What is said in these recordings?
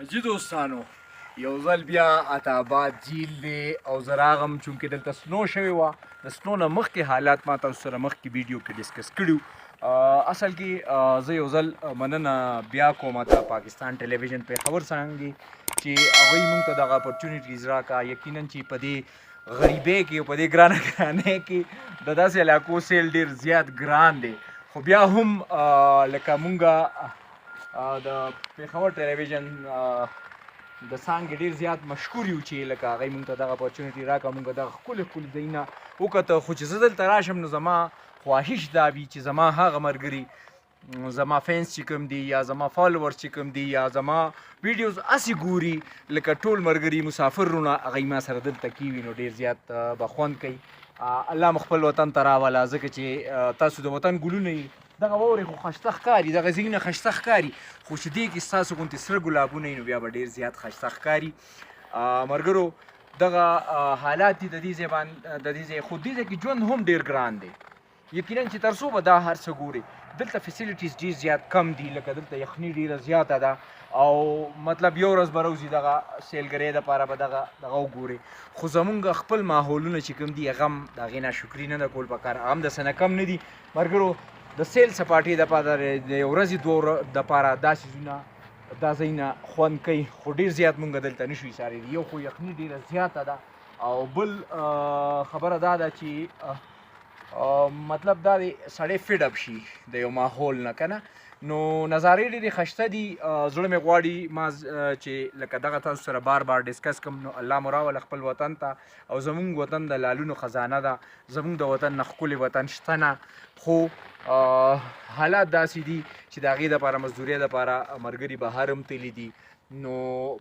جی دوستانو، یو ځل بیا عطاباد جیل دی او زه راغم چونکې دلته سنو شوې وه. د سنو نه مخکې حالات ما تاسو سره مخکې ویډیو کې ډسکس کړي. اصل کې زه یو ځل مننه بیا کوم د پاکستان ټلویزیون پېښور څانګې چې هغوی موږ ته دغه اپرچونیټیز راکړه. یقینا چې په دې غریبۍ کې او په دې ګرانه ګرانۍ کې د داسې علاقو سیل ډېر زیات ګران دی، خو بیا هم لکه مونږ د پېښور ټلویزیون د څانګې ډېر زیات مشکور یو چې لکه هغوی مونږ ته دغه اپرچونیټي راکړه، مونږ دغه ښکلي ښکلي ځایونه وکته. خو چې زه دلته راشم نو زما خواهش دا وي چې زما هغه ملګري، زما فینس چې کوم دي یا زما فالوورز چې کوم دي یا زما ویډیوز هسې ګوري لکه ټول ملګري مسافرونه، هغوی ما سره دلته کېوي نو ډېر زیات به خوند کوي. الله مو خپل وطن ته راوله، ځکه چې تاسو د وطن ګلونه یې. دغه واورې خو ښایسته ښکاري، دغه ځایونه ښایسته ښکاري، خو چې دې کې ستاسو غوندې سره ګلابونه وي نو بیا به ډېر زیات ښایسته ښکاري. ملګرو دغه حالات دي د دې ځای خو دې ځای کې ژوند هم ډېر ګران دی. یقینا چې تر څو به دا هر څه ګوري، دلته فیسیلیټیز ډېر زیات کم دي، لکه دلته یخني ډېره زیاته ده او مطلب یو ورځ به راوځي دغه سیلګرۍ دپاره به دغه وګورئ. خو زمونږ خپل ماحولونه چې کوم دي هغه هم د هغې ناشکري نه ده کول پکار، هغه هم د څه نه کم نه دي. ملګرو د سیل سپاټۍ دپاره د یو ورځې دوه دپاره دا څیزونه دا ځایونه خوند کوي، خو ډېر زیات مونږ دلته نشو ایسارېدی. یو خو یخني ډېره زیاته ده او بل خبره دا ده چې مطلب دا دی سړی فیډ اپ شي د یو ماحول نه که نه. نو نظارې ډېرې ښایسته دي. زړه مې غواړي ما چې لکه دغه تاسو سره بار بار ډسکس کوم نو الله مو راوله خپل وطن ته، او زمونږ وطن د لالونو خزانه ده، زمونږ د وطن نه ښکلی وطن شته نه. خو حالات داسې دي چې د هغې دپاره مزدورۍ دپاره ملګري بهر هم تللي دي. نو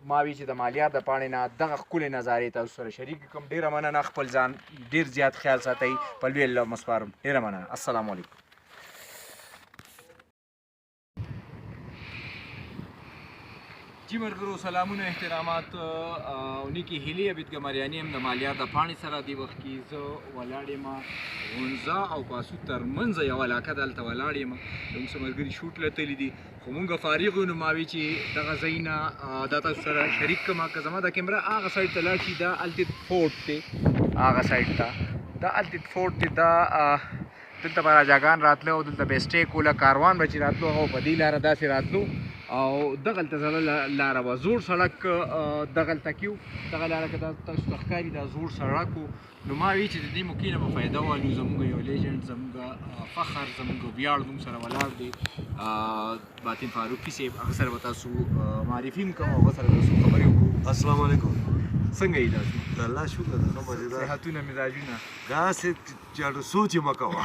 ما وی چې د مالیار د پاڼې نه دغه ښکلې نظارې تاسو سره شریک کړم. ډېره مننه، خپل ځان ډېر زیات خیال ساتئ. په لوی الله مو سپارم. ډېره مننه. السلام علیکم. جی ملګرو سلامونه، احترامات او نیکې هیلې. عبید ګمریاني یم د مالیار د پاڼې سره. دې وخت کې زه ولاړ یم غونزه او پاسو ترمنځ یوه علاقه ده، هلته ولاړ یم. زموږ څه ملګري شوټ له تللي دي، خو مونږ فارغ یو. نو ما وی چې دغه ځای نه دا تاسو سره شریک کړم. که زما د کیمره هغه سایډ ته لاړ شي، دا التید فورټ دی، هغه سایډ ته دا التید فورټ دی. دا دلته به راجاګان راتله او دلته به سټې کوله، کاروان به چې راتلو هغه په دې لاره داسې راتلو او دغلته زړه لاره وه، زوړ سړک دغلته کې و. دغه لاره که تاسو ته ښکاري دا زوړ سړک و. نو ما وی چې د دې موقع نه به فایده والو. زموږ یو لیجنډ، زموږ فخر، زموږ ویاړ موږ سره ولاړ دی باطن فاروقي صاحب، هغه سره به تاسو معرفي هم کوم او هغه سره تاسو خبرې وکړو. السلام علیکم. څنګه یې تاسو؟ د الله شکر ده، ښه مزېدار. صحتونه مزاجونه داسې چې سوچ یې مه کوه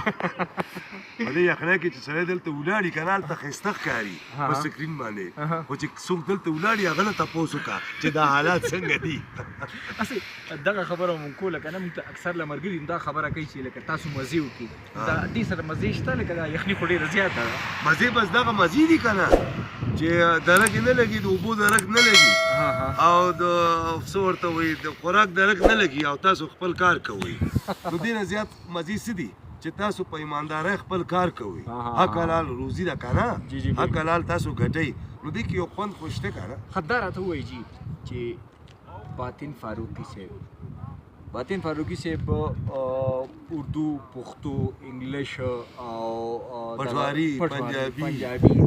په دې یخنۍ کې چې سړی دلته ولاړي که نه هلته ښایسته ښکاري په سکرین باندې، خو چې څوک دلته ولاړي هغه نه تپوس وکړه چې دا حالات څنګه دي. هسې دغه خبره مونږ کوله که نه، مونږ ته اکثر له ملګري دا خبره کوي چې لکه تاسو مزې وکړي. دا دې سره مزې شته؟ لکه دا یخني خو ډېره زیاته ده. مزې بس دغه مزې دي که نه چې درک یې نه لګي، د اوبو درک نه لګي او د څه ورته وایي د خوراک درک نه لګي او تاسو خپل کار کوئ. نو دې نه زیات مزې څه دي چې تاسو په ایماندارۍ خپل کار کوئ. حق حلال روزي ده که نه، حق حلال تاسو ګټئ. نو دې کې یو خوند خو شته که نه. ښه دا راته ووایي جي چې باطن فاروقي صاحب اردو، پښتو، انګلیش او پټواري، پنجابي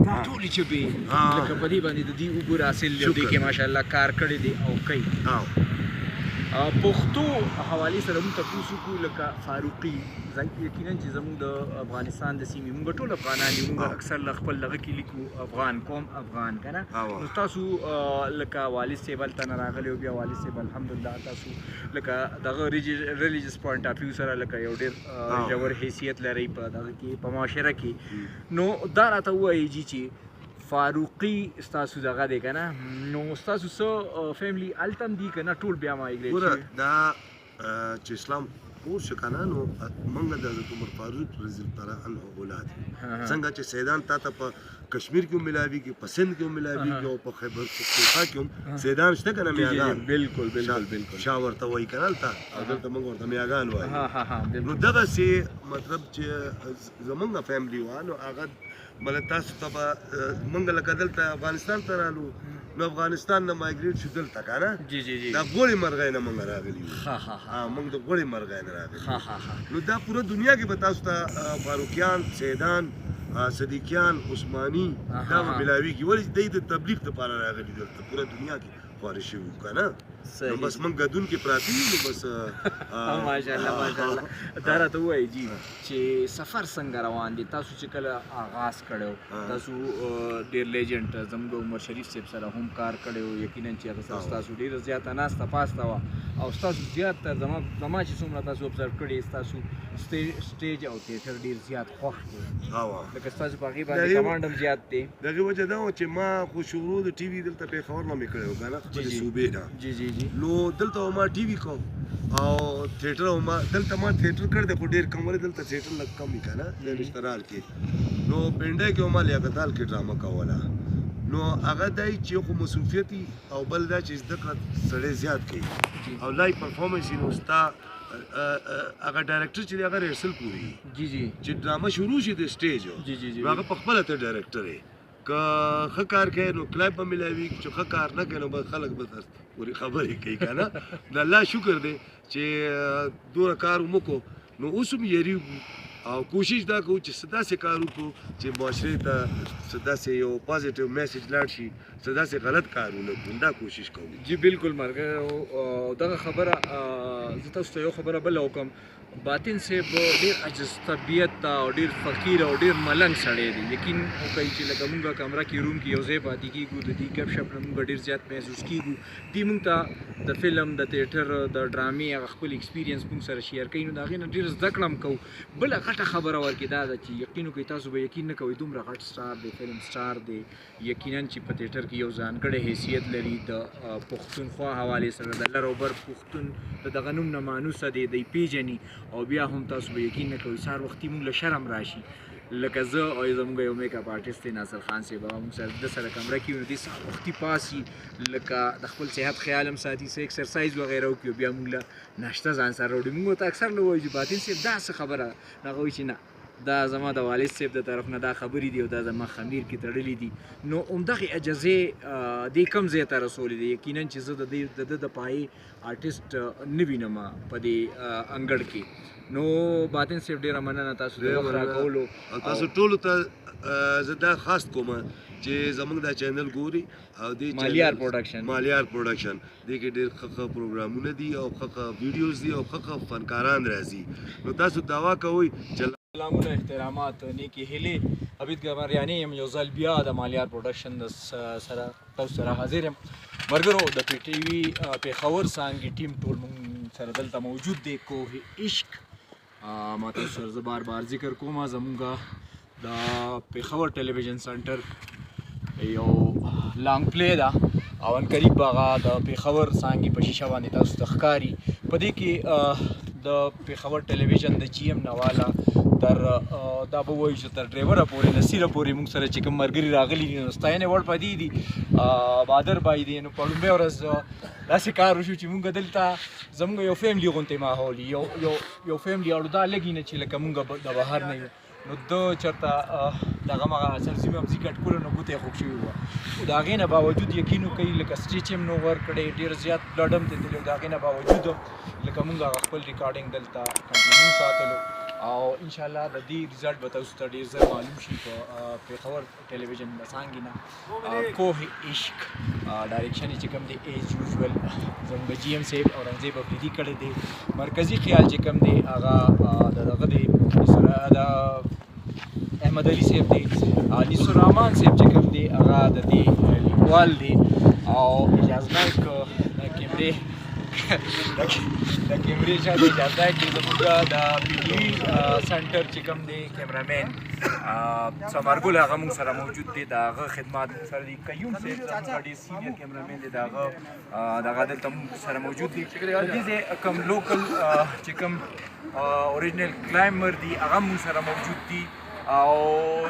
دا ټولې ژبې لکه په دې باندې د دې عبور حاصل دی، دې کې ماشاءالله کار کړی دی او کوي. پښتو حوالې سره مونږ تپوس وکړو لکه فاروقي یقینا چې زموږ د افغانستان د سیمې مونږ ټول افغانان یو، مونږ اکثر له خپل دغه کې لیکو افغان قوم افغان که نه. نو تاسو لکه والد صاحب هلته نه راغلی او بیا والد صاحب الحمدلله تاسو لکه دغه ریلیجس پوینټ اف ویو سره لکه یو ډېر ژور حیثیت لرئ په دغه کې په معاشره کې. نو دا راته ووایي جي چې فاروقي ستاسو دغه دی که نه، نو ستاسو څه فیملي هلته هم دي که نه ټول بیا مایګریټ ګوره دا چې اسلام خپور شو که نه، نو موږ د حضرت عمر فاروق رضی الله عنه اولاد یو. څنګه چې سیدان تا ته په کشمیر کې هم ملاویږي، په سند کې هم ملاویږي او په خیبر پختونخوا کې هم سیدان شته که نه میاګان. بالکل شا ورته وایي که نه هلته، او دلته موږ ورته میاګان وایو. نو دغسې مطلب چې زمونږ فیملي وه نو هغه مطلب تاسو ته به موږ لکه دلته افغانستان ته رالو نو افغانستان نه مایګریټ شو دلته که نه دا غوړې مرغۍ نه موږ راغلي یو. موږ د غوړې مرغۍ نه راغلي. نو دا پوره دنیا کې به تاسو ته فاروقیان، سیدان، صدیقیان، عثماني دا به ملاویږي. ولې دی د تبلیغ دپاره راغلي دلته پوره دنیا کې خوارې شوي وو که نه. نو بس موږ ګدون کې پراته یو. نو بس ماشاءالله دا راته ووایي جي چې سفر څنګه روان دي؟ تاسو چې کله آغاز کړی تاسو ډېر لیجنډ زموږ عمر شریف صاحب سره هم کار کړی یقینا چې هغه سره ستاسو ډېره زیاته ناسته پاسته وه او ستاسو زیات زما چې څومره تاسو ابزرو کړي ستاسو سټیج او تیټر ډېر زیات خوښ دی لکه ستاسو په هغې باندې کمانډ هم زیات دی. د هغې وجه دا وه چې ما خو شروع د ټي وي دلته پېښور نه مې کړی و که نه خپلې صوبې نه. نو دلته ما ټي وي کوم او تھیټر ما دلته ما تھیټر کړی دی خو ډېر کم ولې دلته تھیټر لږ کم وي که نه د نشترال کې. نو پنډۍ کې ما لیاقتال کې ډرامه کوله. نو هغه دی چې خو مصروفیت او بل دا چې زده کړه سړی زیات کوي او لایو پرفارمنس یې نو ستا هغه ډایرکټر چې دی هغه ریهرسل پورې چې ډرامه شروع شي د سټیج نو هغه پخپله ته ډایرکټر یې که ښه کار کوي نو کلایب به میلاویږي چې ښه کار نه کوي نو به خلک به پورې خبرې کوي که نه. د الله شکر دی چې دومره کار وموکړو نو اوس هم یریږو او کوشش دا کوو چې څه داسې کار وکړو چې معاشرې ته څه داسې یو پازیټیو میسیج لاړ شي، څه داسې غلط کار ونه کړو. دا کوشش کوو. جی بالکل ملګرو دغه خبره زه تاسو ته یو خبره بله وکړم. باطن صاحب ډېر عجز طبیعت او ډېر فقیر او ډېر ملنګ سړی دی. یقین وکړئ چې لکه مونږ کمره کې روم کې یو ځای پاتې کېږو د دې ګپ شپ نه مونږ ډېر زیات محسوس کېږو. دوی مونږ ته د فلم د تیټر د ډرامې هغه خپل ایکسپیرینس مونږ سره شیر کوي نو د هغې نه ډېر زده کړه هم کوو. بله غټه خبره ورکې دا ده چې یقین وکړئ تاسو به یقین نه کوئ دومره غټ سټار دی، فلم سټار دی، یقینا چې په تیټر کې یو ځانګړی حیثیت لري د پښتونخوا حوالې سره د لر او بر پښتون د دغه نوم نه مانوسه دی، دی پیژني او بیا هم تاسو به یقین نه کوئ سهار وختي مونږ له شرم راشي لکه زه او زموږ یو میک اپ آرټسټ دی ناصر خان صاحب هغه مونږ سره د سره کمره کې وي نو دی سهار وختي پاسي لکه د خپل صحت خیال هم ساتي، څه ایکسرسایز وغیره وکړي بیا مونږ له ناشته ځان سره راوړي. مونږ ورته اکثر له وایو چې باطن صاحب دا څه خبره ده؟ هغه وایي چې نه دا زما د والد صاحب د طرف نه دا خبرې دي او دا زما خمیر کې تړلي دي. نو همدغې اجازې دې کم ځای ته رسولې دي. یقینا چې زه د ده د پایې آرټسټ نه وینم په دې انګړ کې. نو باطن صاحب ډېره مننه تاسو د وخت راکولو او تاسو ټولو ته زه دا خاص کوم چې زموږ دا چینل ګوري او دې مالیار پروډکشن دې کې ډېر ښه پروګرامونه دي او ښه ویډیوز دي او ښه فنکاران راځي. نو تاسو دعوا کوئ چې سلامونه، احترامات، نیکی هیلې. عبید ګمریانی یم یو ځل بیا د مالیار پروډکشن سره تاسو سره حاضر یم. ملګرو د پی ټي وي پېښور څانګې ټیم ټول مونږ سره دلته موجود دی. کوه عشق ما تاسو سره زه بار بار ذکر کوم زمونږ د پېښور ټلویزیون سنټر یو لانګ پلی ده او عنقریب به هغه د پېښور څانګې په شیشه باندې تاسو ته ښکاري. په دې کې د پېښور ټلویزیون د جی ایم نواله تر دا به وایو چې تر ډرایوره پورې نصیره پورې موږ سره چې کوم ملګري راغلي دي نو ستاینې وړ په دې دي. بهادر بھائی دی نو په لومړۍ ورځ داسې کار وشو چې موږ دلته زموږ یو فیملي غوندې ماحول یو فیملي اړو دا لګي نه چې لکه موږ د بهر نه یو نو ده چېرته دغه مغه سرسي ممزي کټ کړو نو ګوته یې خوږ شوي وه. خو د هغې نه باوجود یقین وکړئ لکه سټیچ هم نو ورکړی ډېر زیات بلډ هم تېدلی او د هغې نه باوجود لکه موږ هغه خپل ریکارډینګ دلته کنټینیو ساتلو او انشاءالله د دې ریزلټ به تاسو ته ډېر زر معلوم شي په پېښور ټلویزیون د څانګې نه. کوه عشق ډایرکشن یې چې کوم دی ایز یوزول زموږ جي ایم صاحب اورنګزیب افریدي کړی دی. مرکزي خیال چې کوم دی هغه د دغه دی د احمد علي صاحب دی. انیس الرحمن صاحب چې کوم دی هغه د دې لیکوال دی او اجازناک کیمرې د کیمرې شاته اجازه کې زموږ د پی ټي وي سنټر چې کوم دی کیمرامین ثمرګل هغه موږ سره موجود دی. د هغه خدمات موږ سره دي. قیوم صاحب زموږ ډېر سینیر کیمرامین دی. د هغه دلته موږ سره موجود دي. د دې کوم لوکل چې کوم اوریجنل کلایمبر دي هغه موږ سره موجود دي. او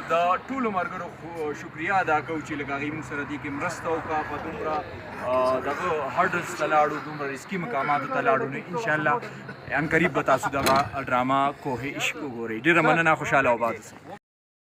د ټولو ملګرو شکریا ادا کوو چې لږ هغوی موږ سره دې کې مرسته وکړه په دومره دغه هرډلز ته لاړو دومره رسکي مقاماتو ته لاړو نو انشاءالله ان قریب به تاسو دغه ډرامه کوه عشق وګورئ ډېره مننه خوشحاله او آباد اوسئ